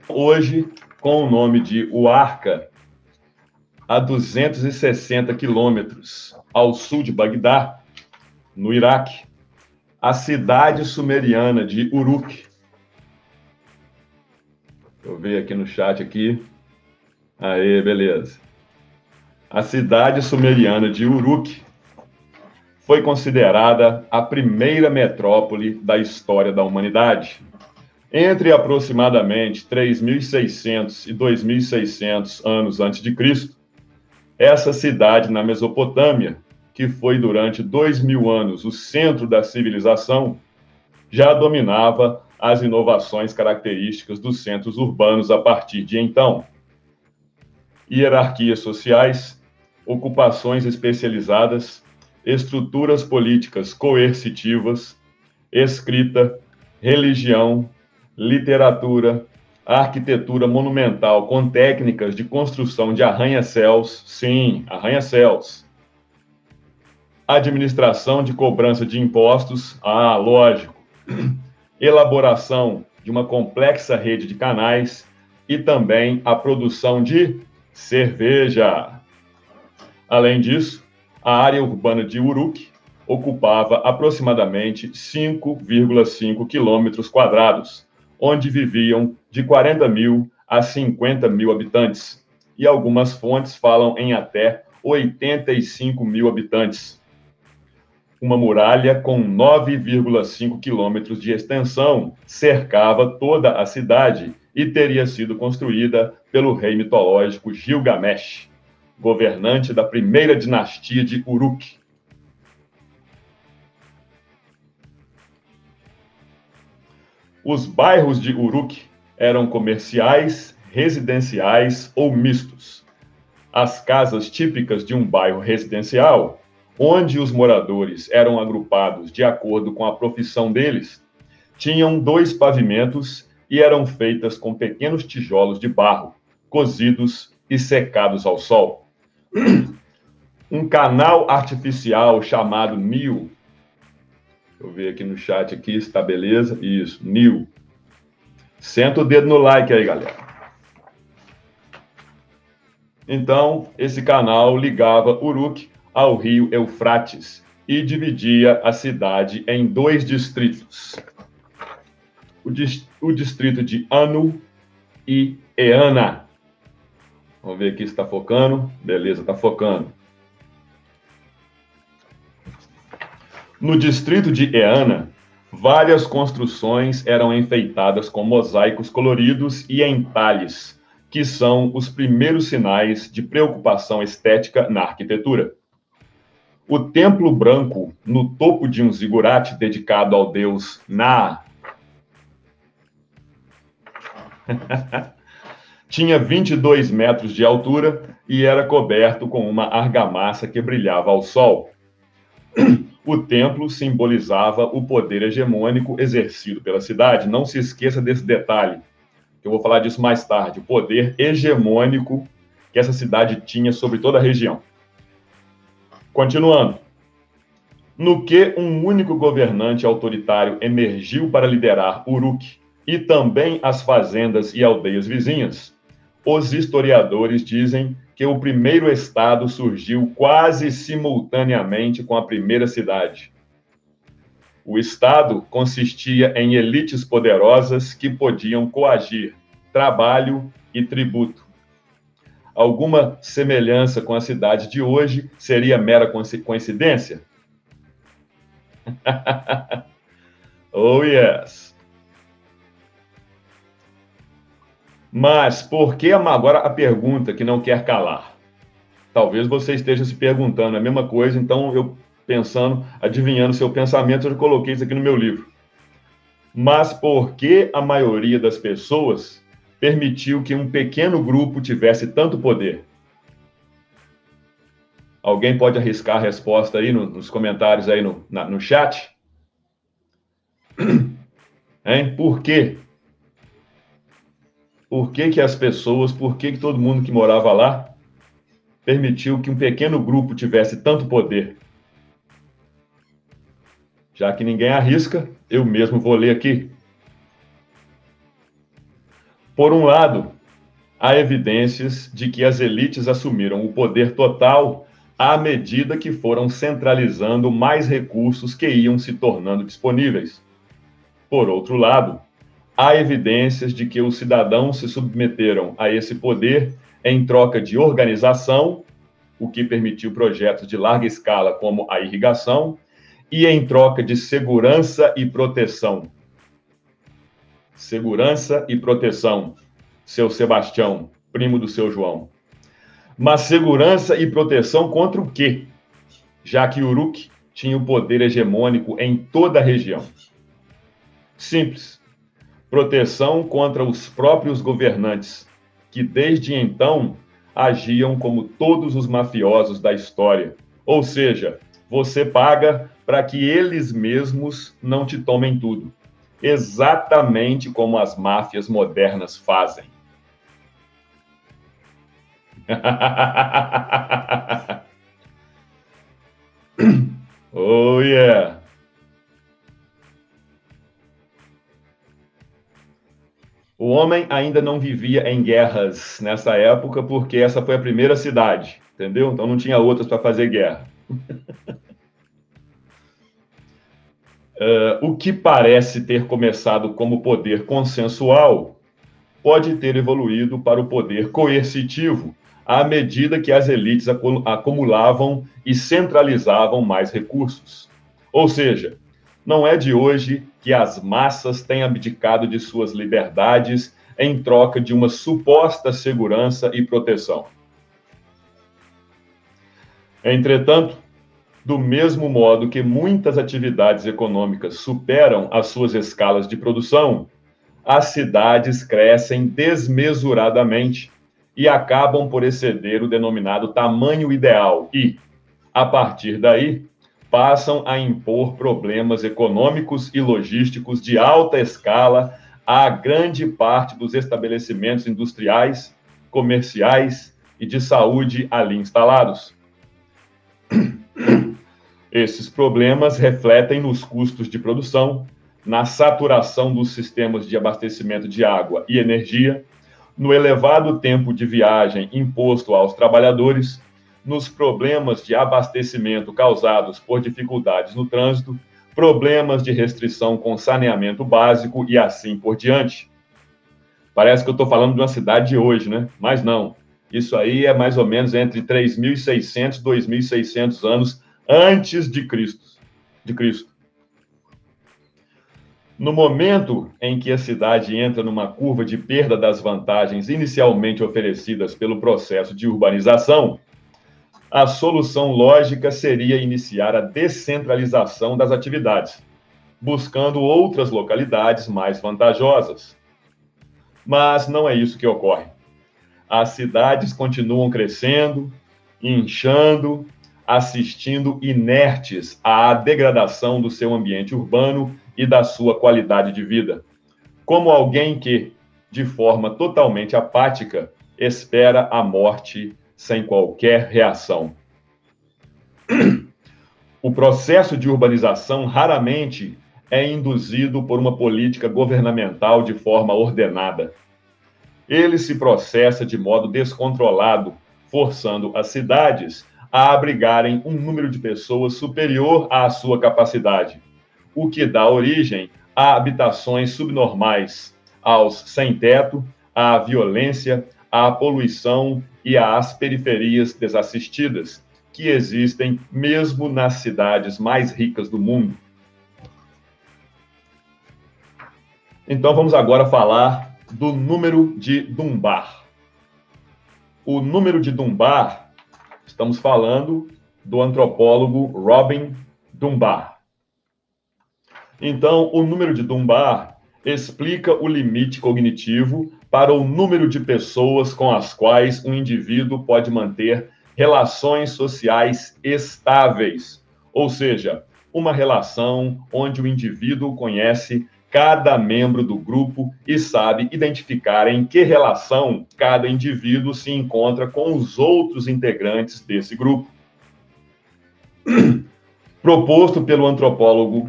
hoje com o nome de Uarca, a 260 quilômetros ao sul de Bagdá, no Iraque, a cidade sumeriana de Uruk. Eu ver aqui no chat aqui. Aê, beleza. A cidade sumeriana de Uruk foi considerada a primeira metrópole da história da humanidade. Entre aproximadamente 3.600 e 2.600 anos antes de Cristo, essa cidade na Mesopotâmia, que foi durante 2.000 anos o centro da civilização, já dominava as inovações características dos centros urbanos a partir de então. Hierarquias sociais, ocupações especializadas, estruturas políticas coercitivas, escrita, religião, literatura, arquitetura monumental com técnicas de construção de arranha-céus, sim, arranha-céus, administração de cobrança de impostos, lógico, elaboração de uma complexa rede de canais e também a produção de cerveja. Além disso, a área urbana de Uruk ocupava aproximadamente 5,5 quilômetros quadrados, onde viviam de 40 mil a 50 mil habitantes, e algumas fontes falam em até 85 mil habitantes. Uma muralha com 9,5 quilômetros de extensão cercava toda a cidade e teria sido construída pelo rei mitológico Gilgamesh, governante da primeira dinastia de Uruk. Os bairros de Uruk eram comerciais, residenciais ou mistos. As casas típicas de um bairro residencial, onde os moradores eram agrupados de acordo com a profissão deles, tinham 2 pavimentos e eram feitas com pequenos tijolos de barro, cozidos e secados ao sol. Um canal artificial chamado Nil. Deixa eu ver aqui no chat aqui, está beleza? Isso, Nil. Senta o dedo no like aí, galera. Então, esse canal ligava Uruk ao rio Eufrates e dividia a cidade em 2 distritos. O distrito de Anu e Eana. Vamos ver aqui se está focando. Beleza, está focando. No distrito de Eana, várias construções eram enfeitadas com mosaicos coloridos e entalhes, que são os primeiros sinais de preocupação estética na arquitetura. O templo branco, no topo de um zigurate dedicado ao deus Na, tinha 22 metros de altura e era coberto com uma argamassa que brilhava ao sol. O templo simbolizava o poder hegemônico exercido pela cidade. Não se esqueça desse detalhe, que eu vou falar disso mais tarde. O poder hegemônico que essa cidade tinha sobre toda a região. Continuando. No que um único governante autoritário emergiu para liderar Uruk e também as fazendas e aldeias vizinhas, os historiadores dizem que o primeiro estado surgiu quase simultaneamente com a primeira cidade. O estado consistia em elites poderosas que podiam coagir trabalho e tributo. Alguma semelhança com a cidade de hoje seria mera coincidência? Oh, yes. Mas por que agora a pergunta que não quer calar? Talvez você esteja se perguntando a mesma coisa, então eu pensando, adivinhando seu pensamento, eu já coloquei isso aqui no meu livro. Mas por que a maioria das pessoas permitiu que um pequeno grupo tivesse tanto poder? Alguém pode arriscar a resposta aí nos comentários aí no chat? Hein? Por quê? Por que as pessoas, por que todo mundo que morava lá permitiu que um pequeno grupo tivesse tanto poder? Já que ninguém arrisca, eu mesmo vou ler aqui. Por um lado, há evidências de que as elites assumiram o poder total à medida que foram centralizando mais recursos que iam se tornando disponíveis. Por outro lado, há evidências de que os cidadãos se submeteram a esse poder em troca de organização, o que permitiu projetos de larga escala como a irrigação, e em troca de segurança e proteção. Segurança e proteção, seu Sebastião, primo do seu João. Mas segurança e proteção contra o quê? Já que Uruk tinha o poder hegemônico em toda a região. Simples. Proteção contra os próprios governantes, que desde então agiam como todos os mafiosos da história. Ou seja, você paga para que eles mesmos não te tomem tudo. Exatamente como as máfias modernas fazem. Oh, yeah! O homem ainda não vivia em guerras nessa época, porque essa foi a primeira cidade, entendeu? Então não tinha outras para fazer guerra. O que parece ter começado como poder consensual pode ter evoluído para o poder coercitivo, à medida que as elites acumulavam e centralizavam mais recursos. Ou seja, não é de hoje que as massas têm abdicado de suas liberdades em troca de uma suposta segurança e proteção. Entretanto, do mesmo modo que muitas atividades econômicas superam as suas escalas de produção, as cidades crescem desmesuradamente e acabam por exceder o denominado tamanho ideal e, a partir daí, passam a impor problemas econômicos e logísticos de alta escala à grande parte dos estabelecimentos industriais, comerciais e de saúde ali instalados. Esses problemas refletem nos custos de produção, na saturação dos sistemas de abastecimento de água e energia, no elevado tempo de viagem imposto aos trabalhadores, nos problemas de abastecimento causados por dificuldades no trânsito, problemas de restrição com saneamento básico e assim por diante. Parece que eu estou falando de uma cidade de hoje, né? Mas não. Isso aí é mais ou menos entre 3.600 e 2.600 anos antes de Cristo. No momento em que a cidade entra numa curva de perda das vantagens inicialmente oferecidas pelo processo de urbanização, a solução lógica seria iniciar a descentralização das atividades, buscando outras localidades mais vantajosas. Mas não é isso que ocorre. As cidades continuam crescendo, inchando, assistindo inertes à degradação do seu ambiente urbano e da sua qualidade de vida, como alguém que, de forma totalmente apática, espera a morte sem qualquer reação. O processo de urbanização raramente é induzido por uma política governamental de forma ordenada. Ele se processa de modo descontrolado, forçando as cidades a abrigarem um número de pessoas superior à sua capacidade, o que dá origem a habitações subnormais, aos sem-teto, à violência, à poluição e às periferias desassistidas, que existem mesmo nas cidades mais ricas do mundo. Então vamos agora falar do número de Dunbar. O número de Dunbar, estamos falando do antropólogo Robin Dunbar. Então, o número de Dunbar explica o limite cognitivo para o número de pessoas com as quais um indivíduo pode manter relações sociais estáveis, ou seja, uma relação onde o indivíduo conhece cada membro do grupo e sabe identificar em que relação cada indivíduo se encontra com os outros integrantes desse grupo. Proposto pelo antropólogo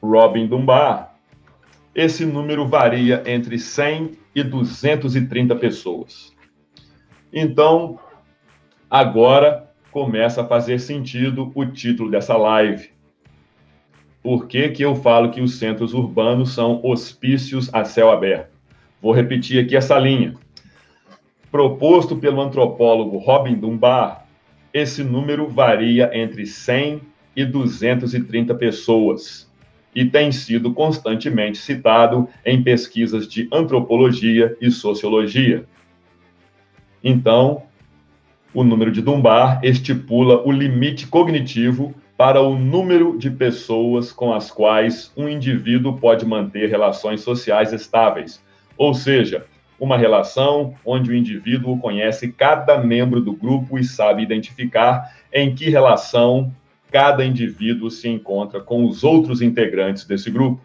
Robin Dunbar, esse número varia entre 100 e 230 pessoas. Então, agora começa a fazer sentido o título dessa live. Por que que eu falo que os centros urbanos são hospícios a céu aberto? Vou repetir aqui essa linha. Proposto pelo antropólogo Robin Dunbar, esse número varia entre 100 e 230 pessoas e tem sido constantemente citado em pesquisas de antropologia e sociologia. Então, o número de Dunbar estipula o limite cognitivo para o número de pessoas com as quais um indivíduo pode manter relações sociais estáveis, ou seja, uma relação onde o indivíduo conhece cada membro do grupo e sabe identificar em que relação cada indivíduo se encontra com os outros integrantes desse grupo.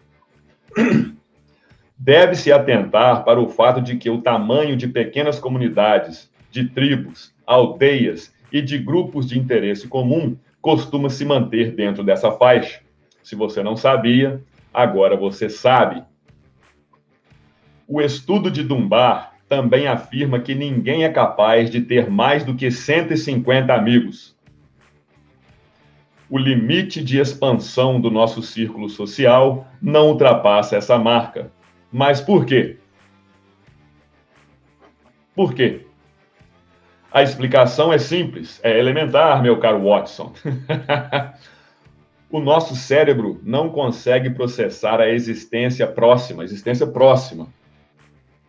Deve-se atentar para o fato de que o tamanho de pequenas comunidades, de tribos, aldeias e de grupos de interesse comum costuma se manter dentro dessa faixa. Se você não sabia, agora você sabe. O estudo de Dunbar também afirma que ninguém é capaz de ter mais do que 150 amigos. O limite de expansão do nosso círculo social não ultrapassa essa marca. Mas por quê? Por quê? A explicação é simples, é elementar, meu caro Watson. O nosso cérebro não consegue processar a existência próxima,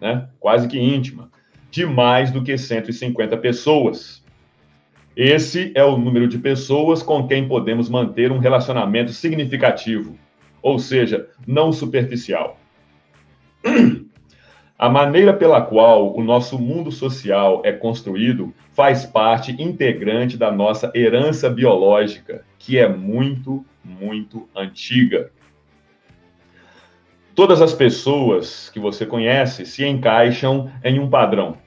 né? Quase que íntima, de mais do que 150 pessoas. Esse é o número de pessoas com quem podemos manter um relacionamento significativo, ou seja, não superficial. A maneira pela qual o nosso mundo social é construído faz parte integrante da nossa herança biológica, que é muito, muito antiga. Todas as pessoas que você conhece se encaixam em um padrão,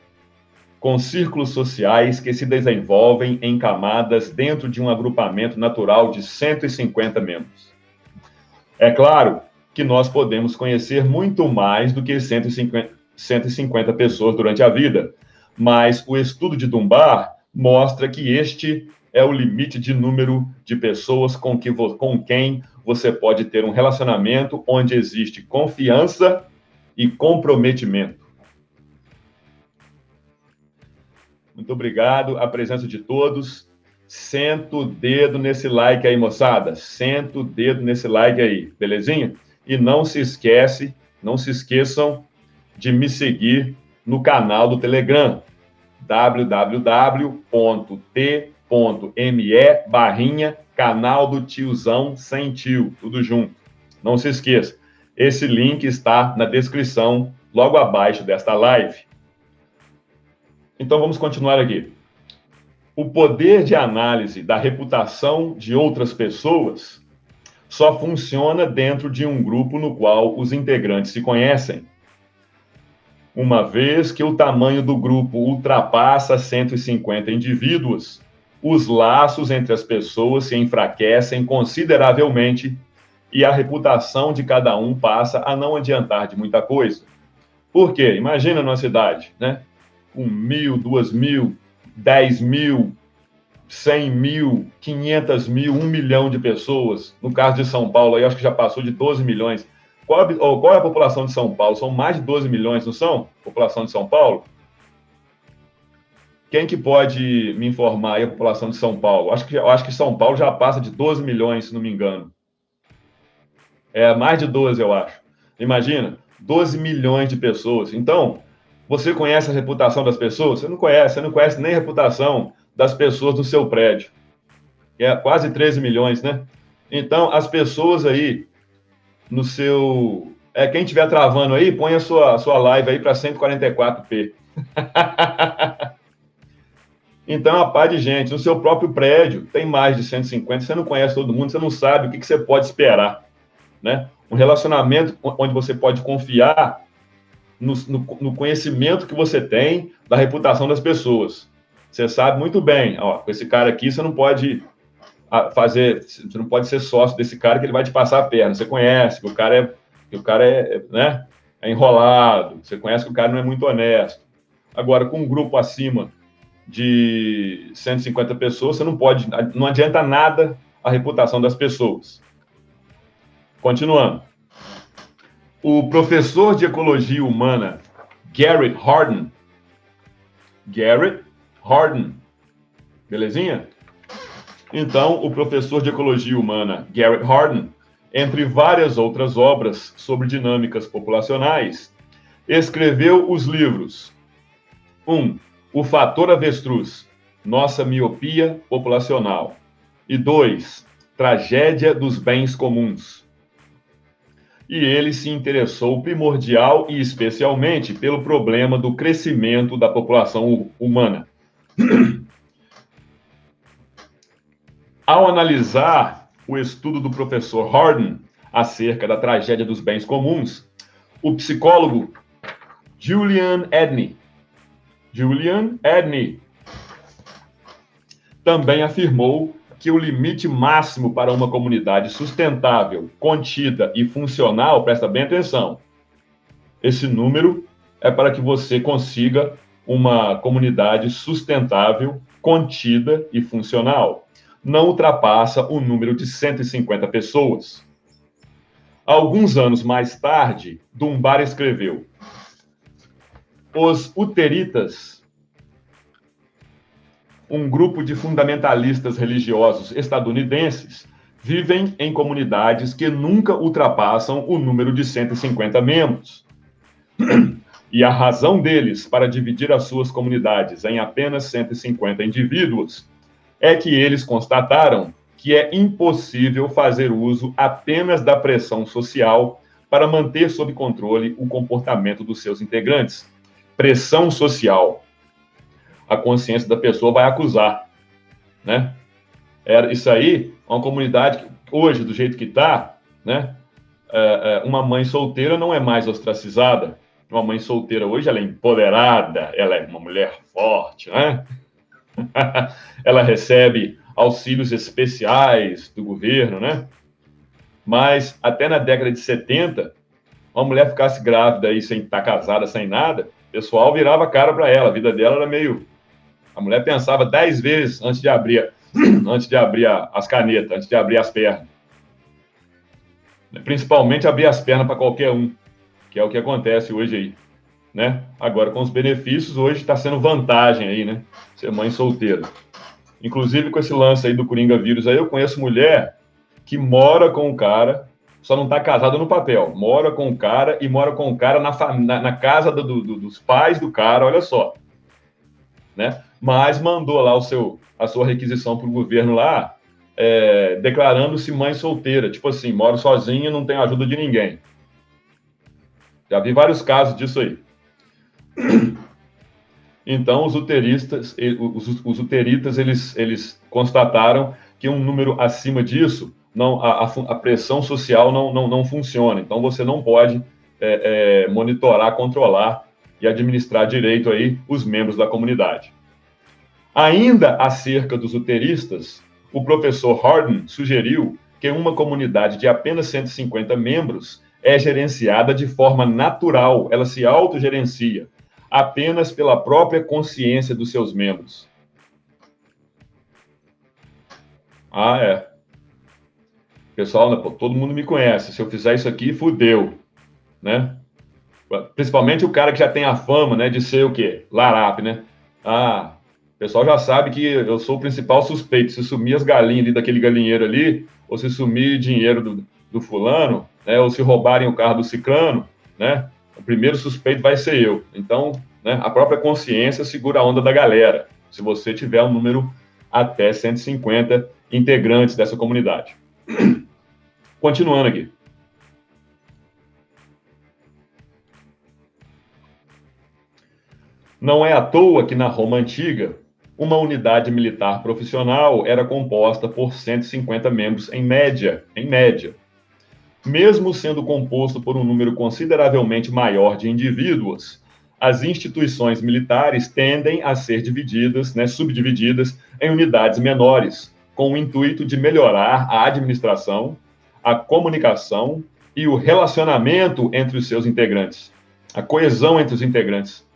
com círculos sociais que se desenvolvem em camadas dentro de um agrupamento natural de 150 membros. É claro que nós podemos conhecer muito mais do que 150 pessoas durante a vida, mas o estudo de Dunbar mostra que este é o limite de número de pessoas com quem você pode ter um relacionamento onde existe confiança e comprometimento. Muito obrigado, a presença de todos. Senta o dedo nesse like aí, moçada. Senta o dedo nesse like aí, belezinha? E não se esqueçam de me seguir no canal do Telegram, www.t.me/canal do tiozão sem tio, tudo junto. Não se esqueça, esse link está na descrição, logo abaixo desta live. Então vamos continuar aqui. O poder de análise da reputação de outras pessoas só funciona dentro de um grupo no qual os integrantes se conhecem. Uma vez que o tamanho do grupo ultrapassa 150 indivíduos, os laços entre as pessoas se enfraquecem consideravelmente e a reputação de cada um passa a não adiantar de muita coisa. Por quê? Imagina numa cidade, né? Com 1.000, 2.000, 10.000, 100.000, 500.000, 1 milhão de pessoas. No caso de São Paulo, aí acho que já passou de 12 milhões. Qual é a população de São Paulo? São mais de 12 milhões, não são? População de São Paulo? Quem que pode me informar aí a população de São Paulo? Eu acho que São Paulo já passa de 12 milhões, se não me engano. É mais de 12, eu acho. Imagina, 12 milhões de pessoas. Então, você conhece a reputação das pessoas? Você não conhece nem a reputação das pessoas do seu prédio. É quase 13 milhões, né? Então, as pessoas aí no seu... quem estiver travando aí, põe a sua live aí para 144p. Então, a par de gente, no seu próprio prédio, tem mais de 150, você não conhece todo mundo, você não sabe o que você pode esperar, né? Um relacionamento onde você pode confiar no conhecimento que você tem da reputação das pessoas. Você sabe muito bem, ó, com esse cara aqui você não pode você não pode ser sócio desse cara que ele vai te passar a perna. Você conhece, que o cara é, né? é enrolado, você conhece que o cara não é muito honesto. Agora, com um grupo acima de 150 pessoas, você não adianta nada a reputação das pessoas. Continuando. O professor de ecologia humana, Garrett Hardin, belezinha? Então, o professor de ecologia humana, Garrett Hardin, entre várias outras obras sobre dinâmicas populacionais, escreveu os livros 1. O fator avestruz, nossa miopia populacional. E 2. Tragédia dos bens comuns. E ele se interessou primordial e especialmente pelo problema do crescimento da população humana. Ao analisar o estudo do professor Hardin acerca da tragédia dos bens comuns, o psicólogo Julian Edney também afirmou que o limite máximo para uma comunidade sustentável, contida e funcional, presta bem atenção, esse número é para que você consiga uma comunidade sustentável, contida e funcional. Não ultrapassa o número de 150 pessoas. Alguns anos mais tarde, Dunbar escreveu: os uteritas, um grupo de fundamentalistas religiosos estadunidenses, vivem em comunidades que nunca ultrapassam o número de 150 membros. E a razão deles para dividir as suas comunidades em apenas 150 indivíduos é que eles constataram que é impossível fazer uso apenas da pressão social para manter sob controle o comportamento dos seus integrantes. Pressão social. A consciência da pessoa vai acusar, né? Isso aí, uma comunidade hoje, do jeito que está, né? Uma mãe solteira não é mais ostracizada. Uma mãe solteira hoje, ela é empoderada, ela é uma mulher forte, né? Ela recebe auxílios especiais do governo, né? Mas até na década de 70, uma mulher ficasse grávida aí sem estar casada, sem nada, o pessoal virava a cara para ela, a vida dela era meio... A mulher pensava 10 vezes antes de abrir as canetas, antes de abrir as pernas. Principalmente abrir as pernas para qualquer um, que é o que acontece hoje aí, né? Agora, com os benefícios, hoje está sendo vantagem aí, né? Ser mãe solteira. Inclusive, com esse lance aí do Coringa vírus aí, eu conheço mulher que mora com o cara, só não está casada no papel, mora com o cara e mora com o cara na casa dos pais do cara, olha só, né? Mas mandou lá a sua requisição para o governo lá, declarando-se mãe solteira, tipo assim, moro sozinha, não tenho ajuda de ninguém. Já vi vários casos disso aí. Então, os uteritas, eles constataram que um número acima disso, a pressão social não funciona. Então, você não pode monitorar, controlar e administrar direito aí os membros da comunidade. Ainda acerca dos uteristas, o professor Hardin sugeriu que uma comunidade de apenas 150 membros é gerenciada de forma natural, ela se autogerencia, apenas pela própria consciência dos seus membros. Pessoal, né, todo mundo me conhece, se eu fizer isso aqui, fudeu, né? Principalmente o cara que já tem a fama, né, de ser o quê? Larápio, né? O pessoal já sabe que eu sou o principal suspeito. Se sumir as galinhas ali daquele galinheiro ali, ou se sumir dinheiro do fulano, né, ou se roubarem o carro do ciclano, né, o primeiro suspeito vai ser eu. Então, né, a própria consciência segura a onda da galera, se você tiver um número até 150 integrantes dessa comunidade. Continuando aqui. Não é à toa que na Roma Antiga, uma unidade militar profissional era composta por 150 membros em média. Mesmo sendo composto por um número consideravelmente maior de indivíduos, as instituições militares tendem a ser divididas, né, subdivididas em unidades menores, com o intuito de melhorar a administração, a comunicação e o relacionamento entre os seus integrantes, a coesão entre os integrantes.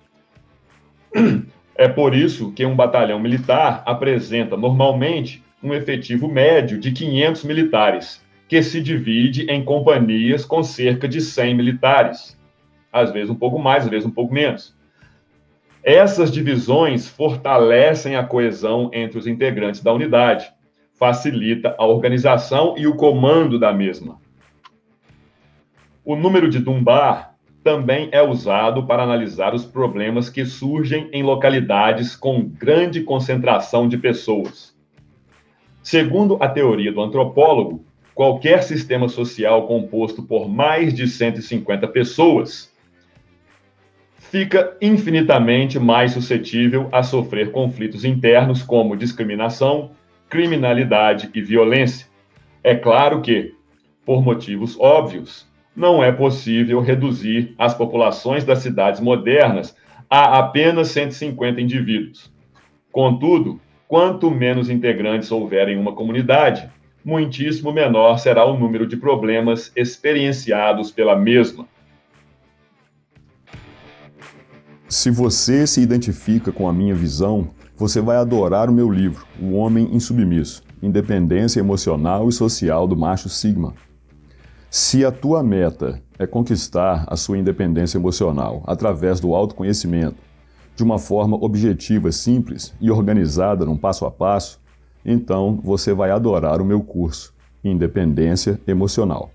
É por isso que um batalhão militar apresenta normalmente um efetivo médio de 500 militares, que se divide em companhias com cerca de 100 militares, às vezes um pouco mais, às vezes um pouco menos. Essas divisões fortalecem a coesão entre os integrantes da unidade, facilita a organização e o comando da mesma. O número de Dunbar também é usado para analisar os problemas que surgem em localidades com grande concentração de pessoas. Segundo a teoria do antropólogo, qualquer sistema social composto por mais de 150 pessoas fica infinitamente mais suscetível a sofrer conflitos internos como discriminação, criminalidade e violência. É claro que, por motivos óbvios, não é possível reduzir as populações das cidades modernas a apenas 150 indivíduos. Contudo, quanto menos integrantes houver em uma comunidade, muitíssimo menor será o número de problemas experienciados pela mesma. Se você se identifica com a minha visão, você vai adorar o meu livro, O Homem Insubmisso, Independência Emocional e Social do Macho Sigma. Se a tua meta é conquistar a sua independência emocional através do autoconhecimento, de uma forma objetiva, simples e organizada num passo a passo, então você vai adorar o meu curso, Independência Emocional.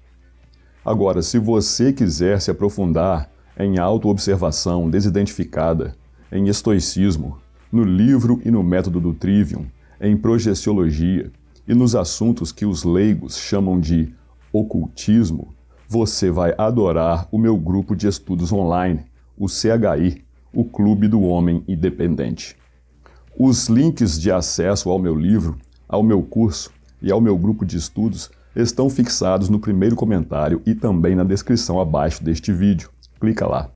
Agora, se você quiser se aprofundar em autoobservação desidentificada, em estoicismo, no livro e no método do Trivium, em projeciologia e nos assuntos que os leigos chamam de ocultismo, você vai adorar o meu grupo de estudos online, o CHI, o Clube do Homem Independente. Os links de acesso ao meu livro, ao meu curso e ao meu grupo de estudos estão fixados no primeiro comentário e também na descrição abaixo deste vídeo. Clica lá.